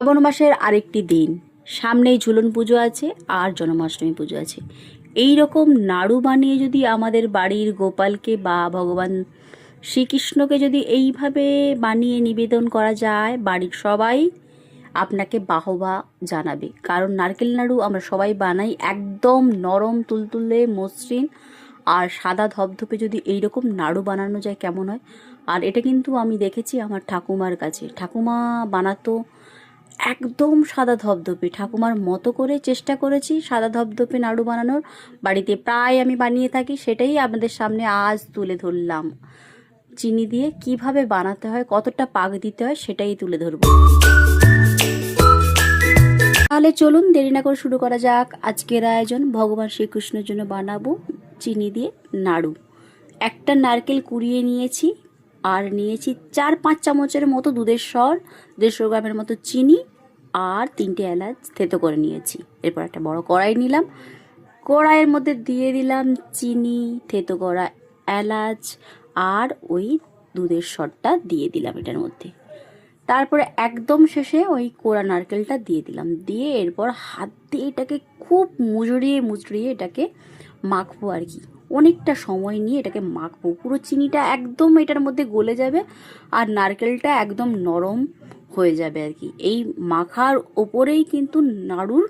শ্রাবণ মাসের আরেকটি দিন, সামনেই ঝুলন পুজো আছে আর জন্মাষ্টমী পুজো আছে। এই রকম নাড়ু বানিয়ে যদি আমাদের বাড়ির গোপালকে বা ভগবান শ্রীকৃষ্ণকে যদি এইভাবে বানিয়ে নিবেদন করা যায়, বাড়ির সবাই আপনাকে বাহবা জানাবে। কারণ নারকেল নাড়ু আমরা সবাই বানাই একদম নরম তুলতুলে মসৃণ আর সাদা ধপধপে। যদি এইরকম নাড়ু বানানো যায় কেমন হয়। আর এটা কিন্তু আমি দেখেছি আমার ঠাকুমার কাছে, ঠাকুমা বানাতো একদম সাদা ধপধপে। ঠাকুমার মতো করে চেষ্টা করেছি সাদা ধপধপে নাড়ু বানানোর, বাড়িতে প্রায় আমি বানিয়ে থাকি, সেটাই আপনাদের সামনে আজ তুলে ধরলাম। চিনি দিয়ে কিভাবে বানাতে হয়, কতটা পাক দিতে হয় সেটাই তুলে ধরবো। তাহলে চলুন দেরি না করে শুরু করা যাক আজকের আয়োজন। ভগবান শ্রীকৃষ্ণের জন্য বানাবো চিনি দিয়ে নাড়ু। একটা নারকেল কুড়িয়ে নিয়েছি আর নিয়েছি 4-5 চামচের মতো দুধের স্বর, 150 গ্রামের মতো চিনি আর 3টে এলাচ থেতো করে নিয়েছি। এরপর একটা বড় কড়াই নিলাম, কড়াইয়ের মধ্যে দিয়ে দিলাম চিনি, থেতো করা এলাচ আর ওই দুধের স্বরটা দিয়ে দিলাম এটার মধ্যে। তারপরে একদম শেষে ওই কোড়া নারকেলটা দিয়ে দিলাম, দিয়ে এরপর হাত দিয়ে এটাকে খুব মুচড়িয়ে এটাকে মাখবো আর কি। অনেকটা সময় নিয়ে এটাকে মাখবো, পুরো চিনিটা একদম এটার মধ্যে গলে যাবে আর নারকেলটা একদম নরম হয়ে যাবে আর কি। এই মাখার ওপরেই কিন্তু নাড়ুর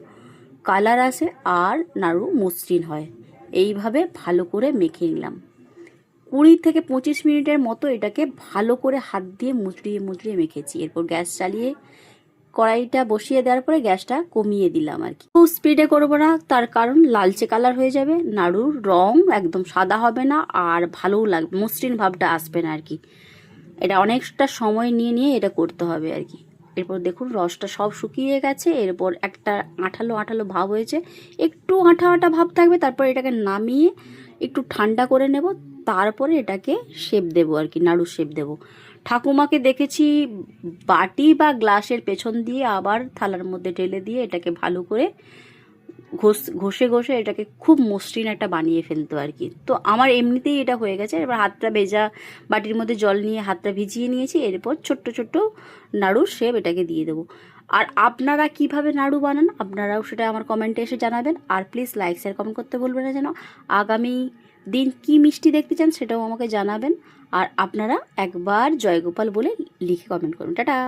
কালার আসে আর নাড়ু মসৃণ হয়। এইভাবে ভালো করে মেখে নিলাম। 20 থেকে 25 মিনিটের মতো এটাকে ভালো করে হাত দিয়ে মুচড়িয়ে মেখেছি। এরপর গ্যাস চালিয়ে কড়াইটা বসিয়ে দেওয়ার পরে গ্যাসটা কমিয়ে দিলাম আর কি। খুব স্পিডে করবো না, তার কারণ লালচে কালার হয়ে যাবে, নাড়ুর রং একদম সাদা হবে না আর ভালোও লাগবে, মসৃণ ভাবটা আসবে না আর কি। এটা অনেকটা সময় নিয়ে এটা করতে হবে আর কি। এরপর দেখুন রসটা সব শুকিয়ে গেছে, এরপর একটা আঠালো আঠালো ভাব হয়েছে, একটু আঠা আঠা ভাব থাকবে। তারপর এটাকে নামিয়ে একটু ঠান্ডা করে নেব, তারপরে এটাকে শেপ দেবো আর কি, নাড়ু শেপ দেবো। ঠাকুমাকে দেখেছি বাটি বা গ্লাসের পেছন দিয়ে আবার থালার মধ্যে ঢেলে দিয়ে এটাকে ভালো করে ঘষে এটাকে খুব মসৃণ একটা বানিয়ে ফেলতো আর কি। তো আমার এমনিতেই এটা হয়ে গেছে। এবার হাতটা ভেজা বাটির মধ্যে জল নিয়ে হাতটা ভিজিয়ে নিয়েছি। এরপর ছোট্ট ছোট্ট নাড়ুর শেপ এটাকে দিয়ে দেবো। আর আপনারা কিভাবে নাড়ু বানান আপনারাও সেটা আমার কমেন্টে এসে জানাবেন। আর প্লিজ লাইক শেয়ার কমেন্ট করতে বলবেন না যেন। আগামী দিন কি মিষ্টি দেখতে চান সেটাও আমাকে জানাবেন। আর আপনারা একবার জয়গোপাল বলে লিখে কমেন্ট করুন। টাটা।